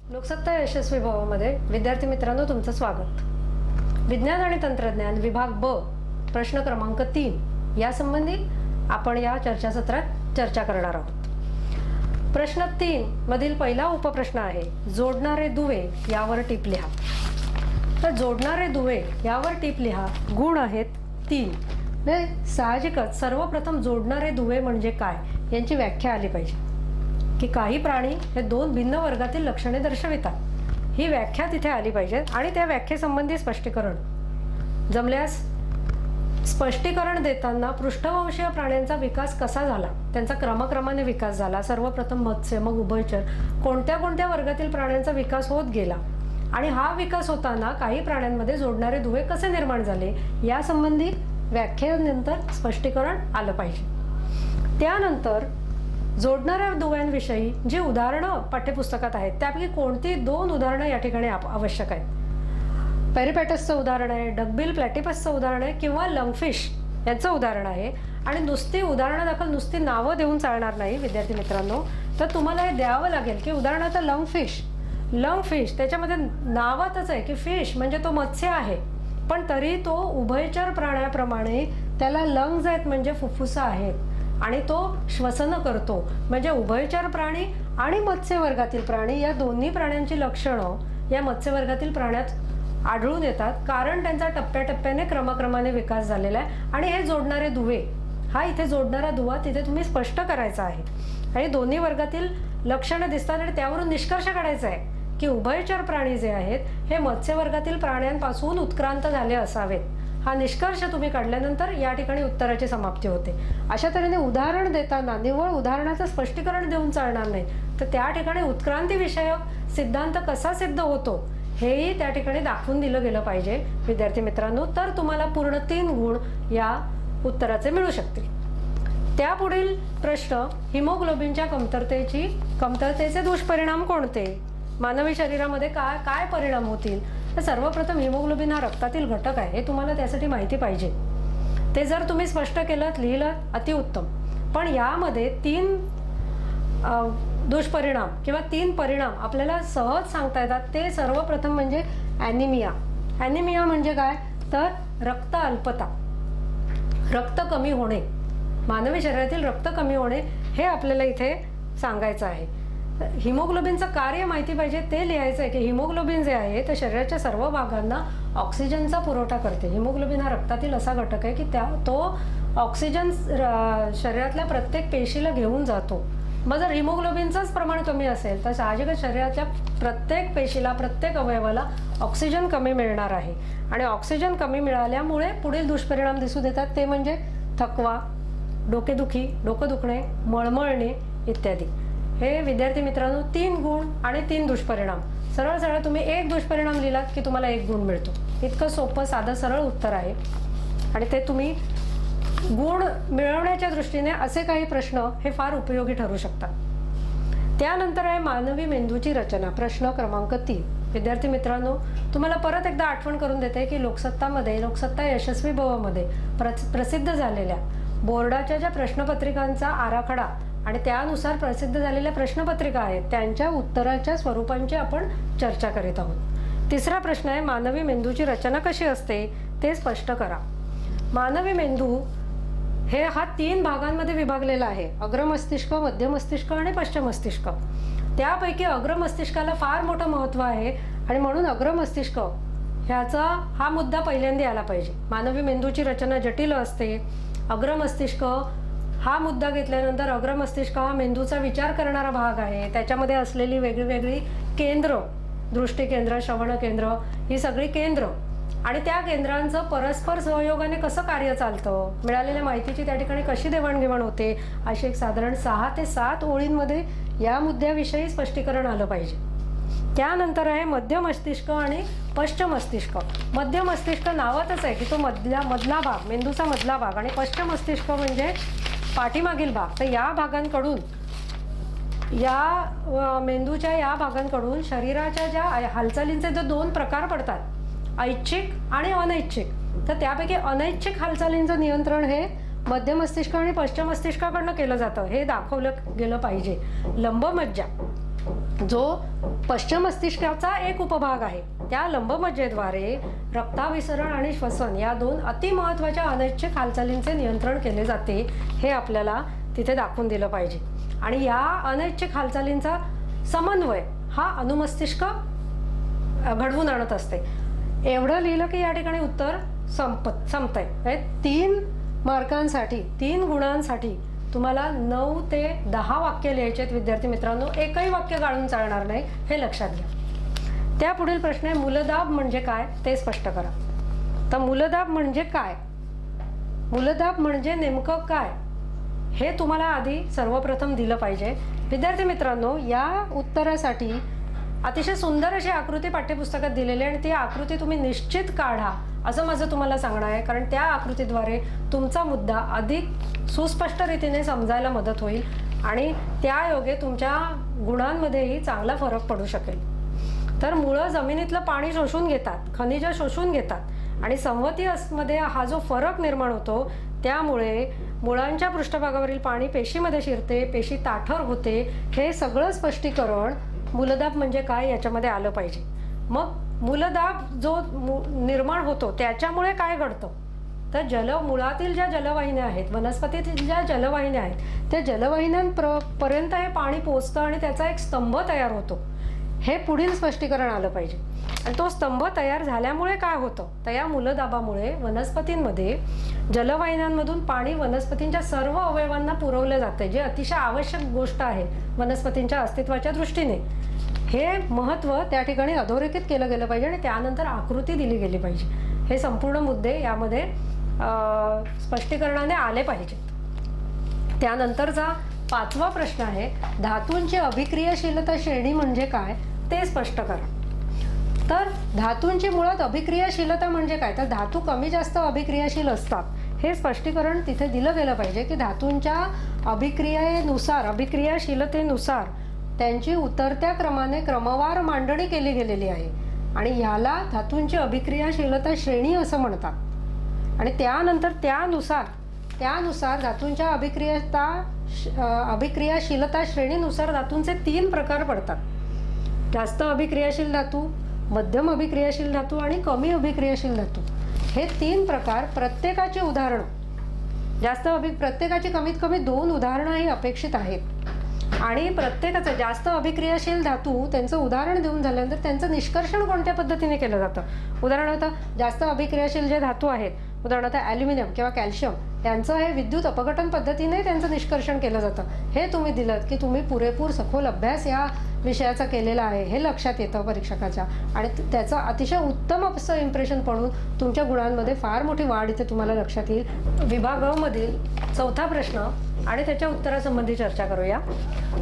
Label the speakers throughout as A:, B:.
A: लोकसत्ता यशस्वी भवमध्ये विद्यार्थी मित्रांनो तुमचं स्वागत। विज्ञान आणि तंत्रज्ञान विभाग ब प्रश्न क्रमांक 3 या संबंधी आपण या चर्चासत्रात चर्चा करणार आहोत। प्रश्न 3 मधील पहिला उपप्रश्न आहे जोडणारे दुवे यावर टिप लिहा। तर जोडणारे दुवे यावर टिप लिहा गुण आहेत 3। साहजिकच सर्वप्रथम जोडणारे दुवे म्हणजे काय यांची व्याख्या आली पाहिजे की काही प्राणी हे दोन भिन्न वर्गातील लक्षणे दर्शवितात ही व्याख्या तिथे आली पाहिजे आणि त्या व्याख्येसंबंधी स्पष्टीकरण जमल्यास स्पष्टीकरण देताना पृष्ठवंशीय प्राण्यांचा विकास कसा झाला त्यांचा क्रमाक्रमाने विकास झाला सर्वप्रथम मत्स्य मग उभयचर कोणत्या वर्गातील प्राण्यांचा विकास होत गेला आणि हा विकास होताना काही प्राण्यांमध्ये जोडणारे दुवे कसे निर्माण झाले या संबंधी व्याख्येनंतर स्पष्टीकरण आलं पाहिजे। त्यानंतर जोडणाऱ्या दुव्यांविषयी जी उदाहरणं पाठ्यपुस्तकात आहेत त्यापैकी कोणती 2 उदाहरणं या ठिकाणी आवश्यक आहेत। पेरिपॅटसचं उदाहरण आहे, डकबिल प्लॅटिपसचं उदाहरण आहे किंवा लंगफिश यांचं उदाहरण आहे आणि नुसती उदाहरणादाखल नुसती नावं देऊन चालणार नाही विद्यार्थी मित्रांनो। तर तुम्हाला हे द्यावं लागेल की उदाहरणार्थ लंगफिश त्याच्यामध्ये नावातच आहे की फिश म्हणजे तो मत्स्य आहे पण तरी तो उभयचर प्राण्याप्रमाणे त्याला लंग्स आहेत म्हणजे फुफ्फुसं आहेत आणि तो श्वसन करतो म्हणजे उभयचर प्राणी आणि मत्स्य वर्गातील प्राणी या दोन्ही प्राण्यांची लक्षणं या मत्स्य वर्गातील प्राण्यात आढळून येतात कारण त्यांचा टप्प्याटप्प्याने क्रमाक्रमाने विकास झालेला आहे आणि हे जोडणारे दुवे हा इथे जोडणारा दुवा तिथे तुम्ही स्पष्ट करायचा आहे आणि दोन्ही वर्गातील लक्षणं दिसतात आणि त्यावरून निष्कर्ष काढायचा आहे की उभयचर प्राणी जे आहेत हे मत्स्य वर्गातील प्राण्यांपासून उत्क्रांत झाले असावेत। हा निष्कर्ष तुम्ही काढल्यानंतर या ठिकाणी उत्तराची समाप्ती होते। अशा तऱ्हेने उदाहरण देताना निव्वळ उदाहरणाचं स्पष्टीकरण देऊन चालणार नाही तर त्या ठिकाणी उत्क्रांती विषयक सिद्धांत कसा सिद्ध होतो हेही त्या ठिकाणी दाखवून दिलं गेलं पाहिजे विद्यार्थी मित्रांनो। तर तुम्हाला पूर्ण 3 गुण या उत्तराचे मिळू शकतील। त्यापुढील प्रश्न हिमोग्लोबिनच्या कमतरतेचे दुष्परिणाम कोणते मानवी शरीरामध्ये काय परिणाम होतील। तर सर्वप्रथम हिमोग्लोबिन हा रक्तातील घटक आहे हे तुम्हाला त्यासाठी माहिती पाहिजे ते जर तुम्ही स्पष्ट केलं लिहिलं अतिउत्तम। पण यामध्ये 3 दुष्परिणाम किंवा 3 परिणाम आपल्याला सहज सांगता येतात। ते सर्वप्रथम म्हणजे ॲनिमिया म्हणजे काय तर रक्त अल्पता रक्त कमी होणे मानवी शरीरातील रक्त कमी होणे हे आपल्याला इथे सांगायचं आहे। हिमोग्लोबिनचं कार्य माहिती पाहिजे ते लिहायचं आहे की हिमोग्लोबिन जे आहे ते शरीराच्या सर्व भागांना ऑक्सिजनचा पुरवठा करते। हिमोग्लोबिन हा रक्तातील असा घटक आहे की तो ऑक्सिजन शरीरातल्या प्रत्येक पेशीला घेऊन जातो। मग जर हिमोग्लोबिनचंच प्रमाण कमी असेल तर साहजिकच शरीराच्या प्रत्येक पेशीला प्रत्येक अवयवाला ऑक्सिजन कमी मिळणार आहे आणि ऑक्सिजन कमी मिळाल्यामुळे पुढील दुष्परिणाम दिसून येतात ते म्हणजे थकवा डोकेदुखी डोकं दुखणे मळमळणे इत्यादी। हे विद्यार्थी मित्रांनो 3 गुण आणि 3 दुष्परिणाम सरळ तुम्ही 1 दुष्परिणाम लिहिलात की तुम्हाला 1 गुण मिळतो। इतकं सोपं साधं सरळ उत्तर आहे आणि ते तुम्ही गुण मिळवण्याच्या दृष्टीने असे काही प्रश्न हे फार उपयोगी ठरू शकतात। त्यानंतर आहे मानवी मेंदूची रचना प्रश्न क्रमांक 3 विद्यार्थी मित्रांनो तुम्हाला परत एकदा आठवण करून देते की लोकसत्ता यशस्वी भवमध्ये प्रसिद्ध झालेल्या बोर्डाच्या ज्या प्रश्नपत्रिकांचा आराखडा आणि त्यानुसार प्रसिद्ध झालेल्या प्रश्नपत्रिका आहेत त्यांच्या उत्तराच्या स्वरूपांची आपण चर्चा करीत आहोत। तिसरा प्रश्न आहे मानवी मेंदूची रचना कशी असते ते स्पष्ट करा। मानवी मेंदू हा 3 भागांमध्ये विभागलेला आहे अग्र मस्तिष्क मध्य मस्तिष्क आणि पश्च मस्तिष्क। त्यापैकी अग्र मस्तिष्काला फार मोठं महत्त्व आहे आणि म्हणून अग्र मस्तिष्क ह्याचा हा मुद्दा पहिल्यांदा आला पाहिजे। मानवी मेंदूची रचना जटिल असते अग्र मस्तिष्क हा मुद्दा घेतल्यानंतर अग्र मस्तिष्क हा मेंदूचा विचार करणारा भाग आहे त्याच्यामध्ये असलेली वेगळी केंद्र दृष्टी केंद्र श्रवण केंद्र ही सगळी केंद्र आणि त्या केंद्रांचं परस्पर सहयोगाने कसं कार्य चालतं मिळालेल्या माहितीची त्या ठिकाणी कशी देवाणघेवाण होते अशी एक साधारण 6 ते 7 ओळींमध्ये या मुद्द्याविषयी स्पष्टीकरण आलं पाहिजे। त्यानंतर आहे मध्य मस्तिष्क आणि पश्च मस्तिष्क। मध्य मस्तिष्क नावातच आहे की तो मधला भाग मेंदूचा मधला भाग आणि पश्च मस्तिष्क म्हणजे पाठीमागील भाग। तर या भागांकडून या मेंदूच्या या भागांकडून शरीराच्या ज्या हालचालींचे जे 2 प्रकार पडतात ऐच्छिक आणि अनैच्छिक तर त्यापैकी अनैच्छिक हालचालींचं नियंत्रण हे मध्य मस्तिष्क आणि पश्च मस्तिष्काकडून केलं जातं हे दाखवलं गेलं पाहिजे। लंबमज्जा जो पश्चिम मस्तिष्काचा एक उपभाग आहे, त्या लंबमज्जेद्वारे रक्ताभिसरण आणि श्वसन या दोन अतिमहत्त्वाच्या अनैच्छिक हालचालींचे नियंत्रण केले जाते, हे आपल्याला तिथे दाखवून दिलं पाहिजे. आणि या अनैच्छिक हालचालींचा समन्वय हा अनुमस्तिष्क घडवून आणत असते. एवढं लिहिलं की या ठिकाणी उत्तर संपतंय. 3 मार्कांसाठी 3 गुणांसाठी तुम्हाला 9 ते 10 वाक्य लिहायचे आहेत विद्यार्थी मित्रांनो. एकही वाक्य गाळून चालणार नाही, हे लक्षात घ्या. त्या पुढील प्रश्न आहे, मूलदाब म्हणजे काय ते स्पष्ट करा. तर मूलदाब म्हणजे काय, मूलदाब म्हणजे नेमकं काय, हे तुम्हाला आधी सर्वप्रथम दिलं पाहिजे. विद्यार्थी मित्रांनो, या उत्तरासाठी अतिशय सुंदर अशी आकृती पाठ्यपुस्तकात दिलेली आहे आणि ती आकृती तुम्ही निश्चित काढा असं माझं तुम्हाला सांगणं आहे. कारण त्या आकृतीद्वारे तुमचा मुद्दा अधिक सुस्पष्ट रीतीने समजायला मदत होईल आणि त्यायोगे तुमच्या गुणांमध्येही चांगला फरक पडू शकेल. तर मुळं जमिनीतलं पाणी शोषून घेतात, खनिज शोषून घेतात आणि संवतीमध्ये हा जो फरक निर्माण होतो त्यामुळे मुळांच्या पृष्ठभागावरील पाणी पेशीमध्ये शिरते, पेशी ताठर होते. हे सगळं स्पष्टीकरण मूलदाब म्हणजे काय याच्यामध्ये आलं पाहिजे. मग मूलदाब जो निर्माण होतो त्याच्यामुळे काय घडतं, तर मुळातील ज्या जलवाहिन्या आहेत, वनस्पतीतील ज्या जलवाहिन्या आहेत, त्या जलवाहिन्यांपर्यंत हे पाणी पोचतं आणि त्याचा एक स्तंभ तयार होतो. हे पुढील स्पष्टीकरण आलं पाहिजे. आणि तो स्तंभ तयार झाल्यामुळे काय होतं, तर या मूलदाबामुळे वनस्पतींमध्ये जलवाहिन्यांमधून पाणी वनस्पतींच्या सर्व अवयवांना पुरवलं जाते, जे अतिशय आवश्यक गोष्ट आहे वनस्पतींच्या अस्तित्वाच्या दृष्टीने. हे महत्त्व त्या ठिकाणी अधोरेखित केलं गेलं पाहिजे आणि त्यानंतर आकृती दिली गेली पाहिजे. हे संपूर्ण मुद्दे यामध्ये स्पष्टीकरणाने आले पाहिजेत. त्यानंतरचा 5वा प्रश्न आहे, धातूंची अभिक्रियाशीलता श्रेणी म्हणजे काय ते स्पष्ट करा. तर धातूंची मुळात अभिक्रियाशीलता म्हणजे काय, तर धातू कमी जास्त अभिक्रियाशील असतात हे स्पष्टीकरण तिथे दिलं गेलं पाहिजे की धातूंच्या अभिक्रियाशीलतेनुसार त्यांची उतरत्या क्रमाने क्रमवार मांडणी केली गेलेली आहे आणि ह्याला धातूंची अभिक्रियाशीलता श्रेणी असं म्हणतात. आणि त्यानंतर त्यानुसार धातूंच्या अभिक्रियाशीलता श्रेणीनुसार धातूंचे 3 प्रकार पडतात. जास्त अभिक्रियाशील धातू, मध्यम अभिक्रियाशील धातू आणि कमी अभिक्रियाशील धातू. हे 3 प्रकार प्रत्येकाची उदाहरणं, प्रत्येकाची कमीत कमी 2 उदाहरणं ही अपेक्षित आहेत. आणि प्रत्येकाचं जास्त अभिक्रियाशील धातू त्यांचं उदाहरण देऊन झाल्यानंतर त्यांचं निष्कर्षण कोणत्या पद्धतीने केलं जातं. उदाहरणार्थ जास्त अभिक्रियाशील जे धातू आहेत, उदाहरणार्थ ॲल्युमिनियम किंवा कॅल्शियम, त्यांचं हे विद्युत अपघटन पद्धतीने त्यांचं निष्कर्षण केलं जातं. हे तुम्ही दिलं की तुम्ही पुरेपूर सखोल अभ्यास या विषयाचा केलेला आहे हे लक्षात येतं परीक्षकाच्या आणि त्याचं अतिशय उत्तम असं इम्प्रेशन पडून तुमच्या गुणांमध्ये फार मोठी वाढ इथे तुम्हाला लक्षात येईल. विभाग अ मधील 4था प्रश्न आणि त्याच्या उत्तरासंबंधी चर्चा करूया.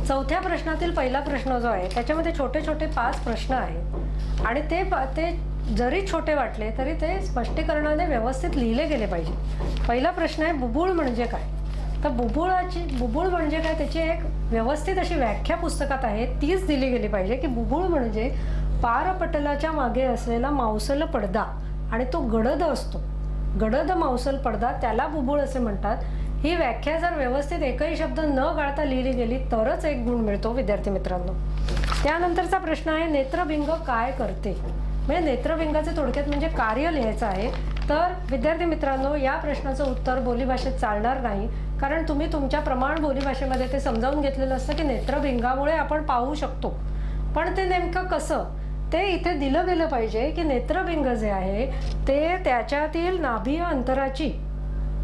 A: 4थ्या प्रश्नातील पहिला प्रश्न जो आहे त्याच्यामध्ये छोटे छोटे 5 प्रश्न आहेत आणि ते जरी छोटे वाटले तरी ते स्पष्टीकरणाने व्यवस्थित लिहिले गेले पाहिजे. पहिला प्रश्न आहे, बुबुळ म्हणजे काय. तर बुबुळ म्हणजे काय त्याची एक व्यवस्थित अशी व्याख्या पुस्तकात आहे, तीच दिली गेली पाहिजे की बुबुळ म्हणजे पारपटलाच्या मागे असलेला मांसल पडदा आणि तो गडद असतो. गडद मांसल पडदा त्याला बुबुळ असे म्हणतात. ही व्याख्या जर व्यवस्थित एकही शब्द न गाळता लिहिली गेली तरच 1 गुण मिळतो विद्यार्थी मित्रांनो. त्यानंतरचा प्रश्न आहे, नेत्रभिंग काय करते. म्हणजे नेत्रभिंगाचे थोडक्यात म्हणजे कार्य लिहायचं आहे. तर विद्यार्थी मित्रांनो, या प्रश्नाचं उत्तर बोलीभाषेत चालणार नाही, कारण तुम्ही तुमच्या प्रमाण बोलीभाषेमध्ये ते समजावून घेतलेलं असतं की नेत्रभिंगामुळे आपण पाहू शकतो, पण ते नेमकं कसं ते इथे दिलं गेलं पाहिजे की नेत्रभिंग जे आहे ते त्याच्यातील नाभीय अंतराची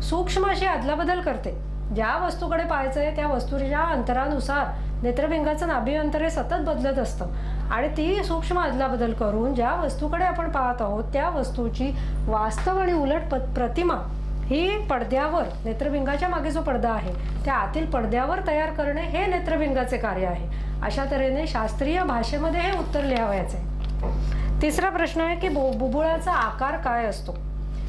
A: सूक्ष्म अशी अदलाबदल करते. ज्या वस्तूकडे पाहायचं आहे त्या वस्तूच्या अंतरानुसार नेत्रभिंगाचं नाभीय अंतर हे सतत बदलत असतं आणि ती सूक्ष्म अदलाबदल करून ज्या वस्तूकडे आपण पाहत आहोत त्या वस्तूची वास्तव आणि उलट प्रतिमा ही पडद्यावर, नेत्रभिंगाच्या मागे जो पडदा आहे त्या आतील पडद्यावर तयार करणे हे नेत्रभिंगाचे कार्य आहे. अशा तऱ्हेने शास्त्रीय भाषेमध्ये हे उत्तर लिहावयाचे आहे. 3रा प्रश्न आहे की बुबुळाचा आकार काय असतो.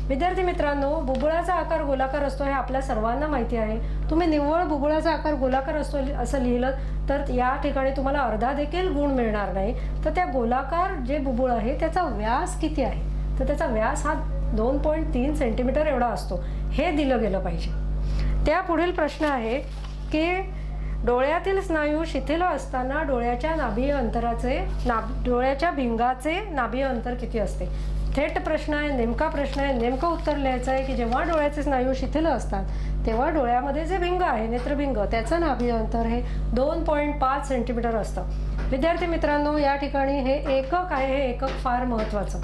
A: विद्यार्थी मित्रांनो, बुबुळाचा आकार गोलाकार असतो हे आपल्या सर्वांना माहिती आहे. तुम्ही निव्वळ बुबुळाचा आकार गोलाकार असतो असं लिहिलं तर या ठिकाणी तुम्हाला अर्धा देखील गुण मिळणार नाही. तर त्या गोलाकार जे बुबुळ आहे त्याचा व्यास किती आहे, तर त्याचा व्यास हा 2.3 सेंटीमीटर एवढा असतो, हे दिलं गेलं पाहिजे. त्या पुढील प्रश्न आहे की डोळ्यातील स्नायू शिथिल असताना डोळ्याच्या डोळ्याच्या भिंगाचे नाभीय अंतर किती असते? थेट प्रश्न आहे, नेमका प्रश्न आहे. नेमकं उत्तर लिहायचं आहे की जेव्हा डोळ्याचे स्नायू शिथिल असतात तेव्हा डोळ्यामध्ये जे भिंग आहे, नेत्रभिंग, त्याचं नाभीय अंतर हे 2.5 सेंटीमीटर असतं. विद्यार्थी मित्रांनो, या ठिकाणी हे एकक आहे, हे एकक फार महत्त्वाचं.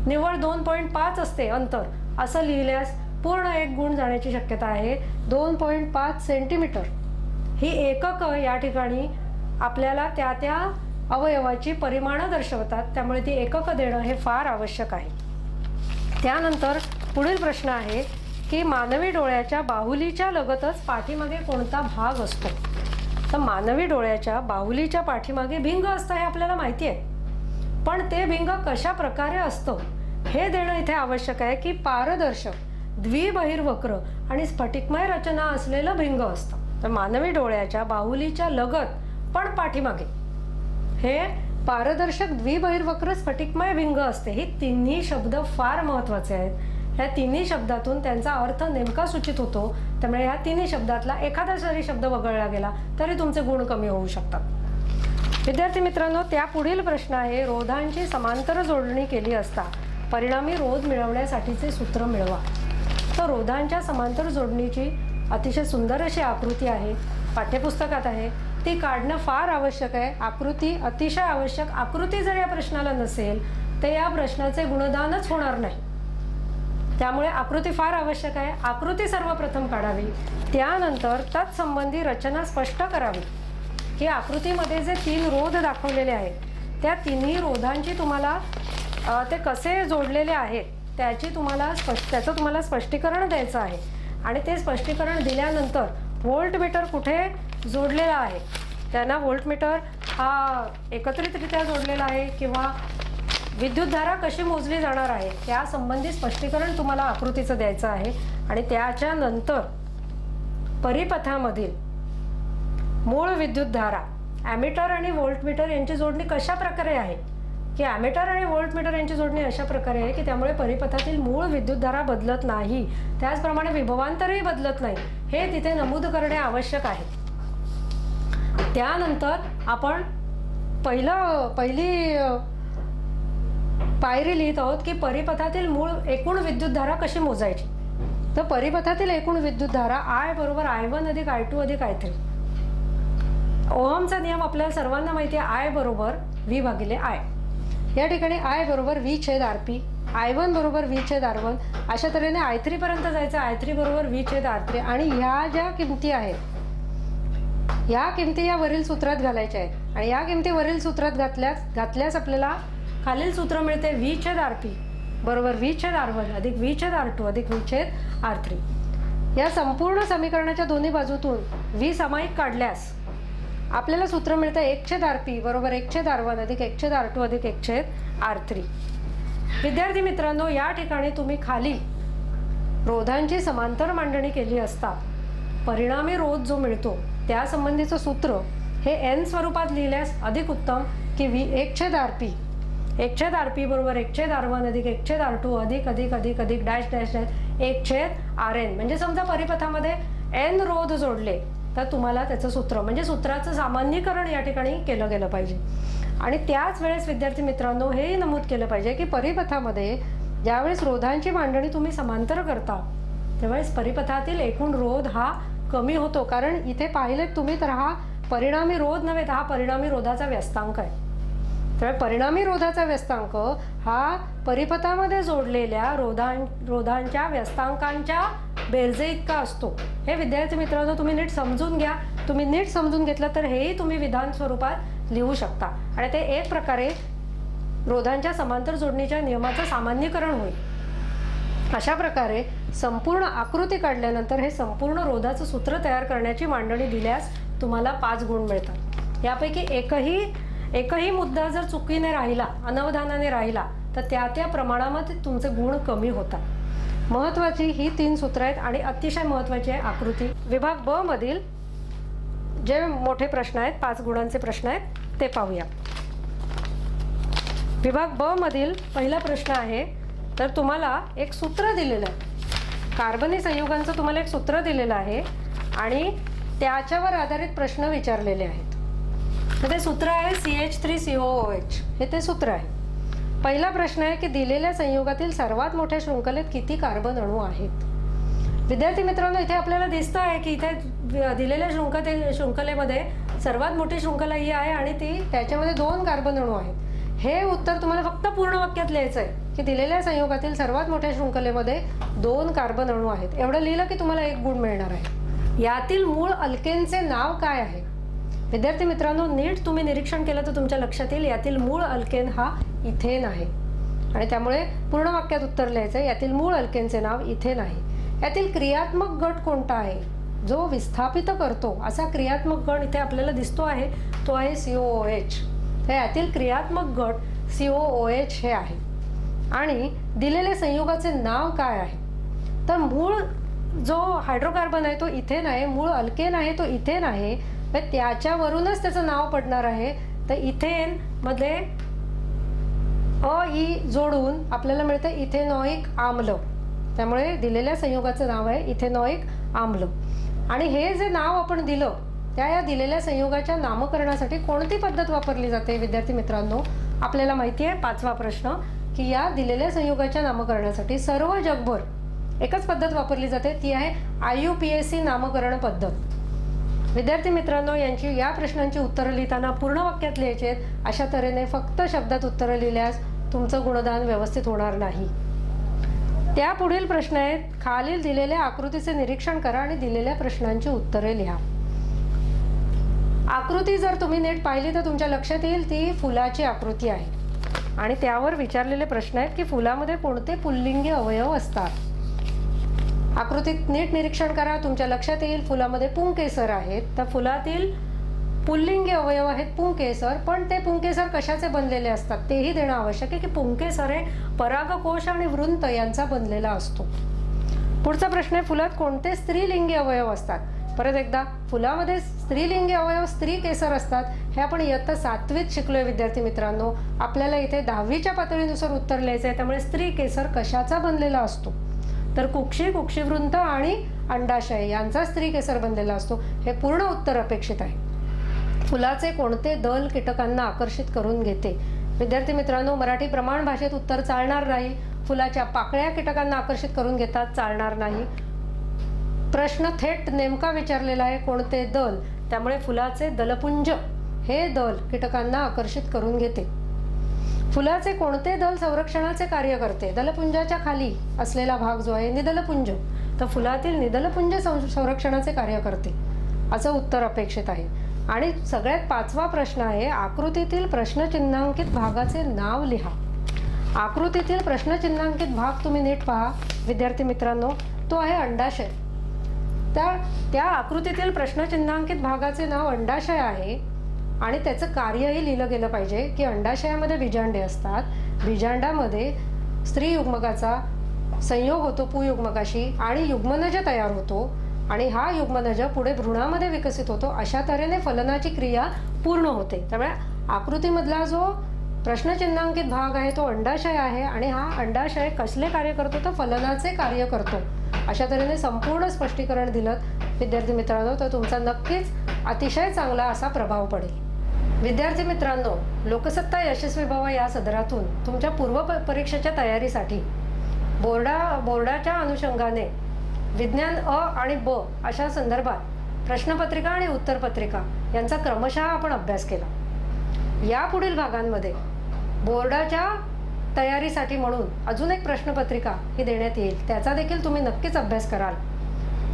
A: निव्वळ 2.5 असते अंतर असं लिहिल्यास पूर्ण 1 गुण जाण्याची शक्यता आहे. 2.5 सेंटीमीटर ही एकक या ठिकाणी आपल्याला त्या त्या अवयवाची परिमाणं दर्शवतात, त्यामुळे ती एकक देणं हे फार आवश्यक आहे. त्यानंतर पुढील प्रश्न आहे की मानवी डोळ्याच्या बाहुलीच्या लगतच पाठीमागे कोणता भाग असतो? तर मानवी डोळ्याच्या बाहुलीच्या पाठीमागे भिंग असतं हे आपल्याला माहिती आहे, पण ते भिंग कशा प्रकारे असतं हे देणं इथे आवश्यक आहे की पारदर्शक, द्विबहिर्वक्र आणि स्फटिकमय रचना असलेलं भिंग असतं. तर मानवी डोळ्याच्या बाहुलीच्या लगत पण पाठीमागे हे पारदर्शक, द्विबहिर्वक्र, स्फटिकमय भिंग असते. हे तिन्ही शब्द फार महत्त्वाचे आहेत. ह्या तिन्ही शब्दातून त्यांचा अर्थ नेमका सूचित होतो, त्यामुळे ह्या तिन्ही शब्दातला एखादा जरी शब्द वगळला गेला तरी तुमचे गुण कमी होऊ शकतात. विद्यार्थी मित्रांनो, त्या पुढील प्रश्न आहे, रोधांची समांतर जोडणी केली असता परिणामी रोध मिळवण्यासाठीचे सूत्र मिळवा. तर रोधांच्या समांतर जोडणीची अतिशय सुंदर अशी आकृती आहे, पाठ्यपुस्तकात आहे, ती काढणं फार आवश्यक आहे. आकृती अतिशय आवश्यक. आकृती जर या प्रश्नाला नसेल तर या प्रश्नाचे गुणदानच होणार नाही, त्यामुळे आकृती फार आवश्यक आहे. आकृती सर्वप्रथम काढावी, त्यानंतर तत्संबंधी रचना स्पष्ट करावी की आकृतीमध्ये जे 3 रोध दाखवलेले आहेत त्या तिन्ही रोधांची तुम्हाला ते कसे जोडलेले आहेत त्याचं तुम्हाला स्पष्टीकरण द्यायचं आहे. आणि ते स्पष्टीकरण दिल्यानंतर व्होल्टमीटर कुठे जोडलेला आहे, त्यांना व्होल्टमीटर हा एकत्रितरित्या जोडलेला आहे किंवा विद्युतधारा कशी मोजली जाणार आहे त्या संबंधी स्पष्टीकरण तुम्हाला आकृतीचं द्यायचं आहे. आणि त्याच्यानंतर परिपथामधील मूळ विद्युतधारा, ॲमीटर आणि व्होल्टमीटर यांची जोडणी कशा प्रकारे आहे की ॲमीटर आणि व्होल्टमीटर यांची जोडणी अशा प्रकारे आहे की त्यामुळे परिपथातील मूळ विद्युतधारा बदलत नाही, त्याचप्रमाणे विभवांतरही बदलत नाही, हे तिथे नमूद करणे आवश्यक आहे. त्यानंतर आपण पहिली पायरी लिहित आहोत की परिपथातील मूळ एकूण विद्युतधारा कशी मोजायची. तर परिपथातील एकूण विद्युतधारा I बरोबर I1 अधिक I2 अधिक I3. ओहमचा नियम आपल्याला सर्वांना माहिती आहे, I बरोबर V भागिले I. या ठिकाणी I बरोबर V छेद RP, I1 बरोबर V छेद R1, अशा तऱ्हेने I3 पर्यंत जायचं. I3 बरोबर V छेद R3 आणि ह्या ज्या किमती आहेत या किमती या वरील सूत्रात घालायच्या आहेत. आणि या किमती वरील सूत्रात घातल्यास आपल्याला खालील सूत्र मिळते, V छेद RP बरोबर V छेद R1 अधिक V छेद R2 अधिक V छेद R3. या संपूर्ण समीकरणाच्या दोन्ही बाजूतून V सामायिक काढल्यास आपल्याला सूत्र मिळतं 1 छेद RP बरोबर 1 छेद R1 अधिक 1 छेद R2 अधिक 1 छेद R3. विद्यार्थी मित्रांनो, या ठिकाणी तुम्ही खाली रोधांची समांतर मांडणी केली असता परिणामी रोध जो मिळतो त्या संबंधीचं सूत्र हे n स्वरूपात लिहिल्यास अधिक उत्तम की 1 छेद RP 1 छेद RP बरोबर 1 छेद R1 अधिक 1 छेद R2 अधिक अधिक अधिक अधिक डॅश डॅश डॅश 1 छेद RN. म्हणजे समजा परिपथामध्ये n रोध जोडले तर तुम्हाला त्याचं सूत्र म्हणजे सूत्राचं सामान्यीकरण या ठिकाणी केलं गेलं पाहिजे. आणि त्याच वेळेस विद्यार्थी मित्रांनो हेही नमूद केलं पाहिजे की परिपथामध्ये ज्यावेळेस रोधांची मांडणी तुम्ही समांतर करता त्यावेळेस परिपथातील एकूण रोध हा कमी होतो, कारण इथे पाहिलेत तुम्ही तर हा परिणामी रोध नव्हे तर हा परिणामी रोधाचा व्यस्तांक आहे. त्यामुळे परिणामी रोधाचा व्यस्तांक हा परिपथामध्ये जोडलेल्या रोधांच्या व्यस्तांकांच्या बेरजे इतका असतो. हे विद्यार्थी मित्रांनो तुम्ही नीट समजून घ्या. तुम्ही नीट समजून घेतलं तर हेही तुम्ही विधान स्वरूपात लिहू शकता आणि ते एक प्रकारे रोधांच्या समांतर जोडणीच्या नियमाचं सामान्यीकरण होईल. अशा प्रकारे संपूर्ण आकृती काढल्यानंतर हे संपूर्ण रोधाचं सूत्र तयार करण्याची मांडणी दिल्यास तुम्हाला 5 गुण मिळतात. यापैकी एकही मुद्दा जर चुकीने राहिला, अनवधानाने राहिला तर त्या प्रमाणामध्ये तुमचे गुण कमी होतात. महत्त्वाची ही 3 सूत्र आहेत आणि अतिशय महत्त्वाची आहे आकृती. विभाग ब मधील जे मोठे प्रश्न आहेत 5 गुणांचे प्रश्न आहेत ते पाहूया. विभाग ब मधील पहिला प्रश्न आहे, तर तुम्हाला एक सूत्र दिलेलं आहे, कार्बनी संयुगांचं तुम्हाला एक सूत्र दिलेलं आहे आणि त्याच्यावर आधारित प्रश्न विचारलेले आहेत. ते सूत्र आहे CH3COOH. हे ते सूत्र आहे. पहिला प्रश्न आहे की दिलेल्या संयुगातील सर्वात मोठ्या शृंखलेत किती कार्बन अणू आहेत. विद्यार्थी मित्रांनो, इथे आपल्याला दिसतं आहे की इथे दिलेल्या शृंखलेमध्ये सर्वात मोठी शृंखला ही आहे आणि त्याच्यामध्ये 2 कार्बन अणू आहेत. हे उत्तर तुम्हाला फक्त पूर्ण वाक्यात लिहायचं आहे की दिलेल्या संयुगातील सर्वात मोठ्या शृंखलेमध्ये 2 कार्बन अणू आहेत. एवढं लिहिलं की तुम्हाला 1 गुण मिळणार आहे. यातील मूळ अल्केनचे नाव काय आहे. विद्यार्थी मित्रांनो, नीट तुम्ही निरीक्षण केलं तर तुमच्या लक्षात येईल यातील मूळ अल्केन हा इथेन आहे आणि त्यामुळे पूर्ण वाक्यात उत्तर लिहायचं आहे. यातील मूळ अल्केनचे नाव इथेन आहे. यातील क्रियात्मक गट कोणता आहे. जो विस्थापित करतो असा क्रियात्मक गट इथे आपल्याला दिसतो आहे, तो आहे COOH. तर यातील क्रियात्मक गट COOH हे आहे. आणि दिलेल्या संयुगाचे नाव काय आहे. तर मूळ जो हायड्रोकार्बन आहे तो इथेन आहे, मूळ अल्केन आहे तो इथेन आहे. त्याच्यावरूनच त्याचं नाव पडणार आहे. तर इथेन मध्ये ई जोडून आपल्याला मिळतं इथेनॉइक आम्ल. त्यामुळे दिलेल्या संयुगाचं नाव आहे इथेनॉइक आम्ल. आणि हे जे नाव आपण दिलं त्या या दिलेल्या संयुगाच्या नामकरणासाठी कोणती पद्धत वापरली जाते. विद्यार्थी मित्रांनो, आपल्याला माहिती आहे 5वा प्रश्न की या दिलेल्या संयुगाच्या नामकरणासाठी सर्व जगभर एकच पद्धत वापरली जाते, ती आहे IUPAC नामकरण पद्धत. विद्यार्थी मित्रांनो, या प्रश्नांची उत्तरं लिहिताना पूर्ण वाक्यात लिहायची आहेत. अशा तऱ्हेने फक्त शब्दात उत्तरं लिहिल्यास तुमचं गुणदान व्यवस्थित होणार नाही. त्या पुढील प्रश्न आहेत. खालील दिलेल्या आकृतीचे निरीक्षण करा आणि दिलेल्या प्रश्नांची उत्तरे लिहा. आकृती जर तुम्ही नीट पाहिली तर तुमच्या लक्षात येईल ती फुलाची आकृती आहे आणि त्यावर विचारलेले प्रश्न आहेत की फुलामध्ये कोणते पुल्लिंगी अवयव असतात. आकृतीत नीट निरीक्षण करा, तुमच्या लक्षात येईल फुलामध्ये पुंकेसर आहेत. तर फुलातील पुल्लिंगी अवयव आहेत पुंकेसर, पण ते पुंकेसर कशाचे बनलेले असतात तेही देणं आवश्यक आहे की पुंकेसर हे परागकोश आणि वृंत यांचा बनलेला असतो. पुढचा प्रश्न आहे फुलात कोणते स्त्रीलिंगी अवयव असतात. परत एकदा, फुलामध्ये स्त्रीलिंगी अवयव स्त्री केसर असतात. हे आपण इयत्ता 7वीत शिकलोय विद्यार्थी मित्रांनो. आपल्याला इथे 10वीच्या पातळीनुसार उत्तर लिहायचं आहे. त्यामुळे स्त्री केसर कशाचा बनलेला असतो. तर कुक्षी, कुक्षीवृंत आणि अंडाशय यांचा स्त्री केसर बनलेला असतो. हे पूर्ण उत्तर अपेक्षित आहे. फुलाचे कोणते दल कीटकांना आकर्षित करून घेते. विद्यार्थी मित्रांनो, मराठी प्रमाण भाषेत उत्तर चालणार नाही. फुलाच्या पाकळ्या कीटकांना आकर्षित करून घेतात, चालणार नाही. प्रश्न थेट नेमका विचारलेला आहे कोणते दल. त्यामुळे फुलाचे दलपुंज हे दल कीटकांना आकर्षित करून घेते. फुलाचे कोणते दल संरक्षणाचे कार्य करते. दलपुंजाच्या खाली असलेला भाग जो आहे निदलपुंज, तर फुलातील निदलपुंज संरक्षणाचे कार्य करते असं उत्तर अपेक्षित आहे. आणि सगळ्यात 5वा प्रश्न आहे आकृतीतील प्रश्नचिन्हांकित भागाचे नाव लिहा. आकृतीतील प्रश्नचिन्हांकित भाग तुम्ही नीट पहा विद्यार्थी मित्रांनो, तो आहे अंडाशय. त्या आकृतीतील प्रश्नचिन्हांकित भागाचे नाव अंडाशय आहे आणि त्याचं कार्यही लिहिलं गेलं पाहिजे की अंडाशयामध्ये बीजांडे असतात. बीजांडामध्ये स्त्री युग्मकाचा संयोग होतो पुयुग्मकाशी आणि युग्मनज तयार होतो आणि हा युग्मनज पुढे भ्रूणामध्ये विकसित होतो. अशा तऱ्हेने फलनाची क्रिया पूर्ण होते. त्यामुळे आकृतीमधला जो प्रश्नचिन्हांकित भाग आहे तो अंडाशय आहे आणि हा अंडाशय कसले कार्य करतो तर फलनाचे कार्य करतो. अशा तऱ्हेने संपूर्ण स्पष्टीकरण दिलं विद्यार्थी मित्रांनो तर तुमचा नक्कीच अतिशय चांगला असा प्रभाव पडेल. विद्यार्थी मित्रांनो, लोकसत्ता यशस्वी भव या सदरातून तुमच्या पूर्व परीक्षेच्या तयारीसाठी बोर्डाच्या अनुषंगाने विज्ञान अ आणि ब अशा संदर्भात प्रश्नपत्रिका आणि उत्तरपत्रिका यांचा क्रमशः आपण अभ्यास केला. यापुढील भागांमध्ये बोर्डाच्या तयारीसाठी म्हणून अजून एक प्रश्नपत्रिका ही देण्यात येईल. त्याचा देखील तुम्ही नक्कीच अभ्यास कराल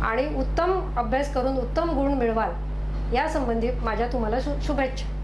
A: आणि उत्तम अभ्यास करून उत्तम गुण मिळवाल यासंबंधी माझ्या तुम्हाला शुभेच्छा.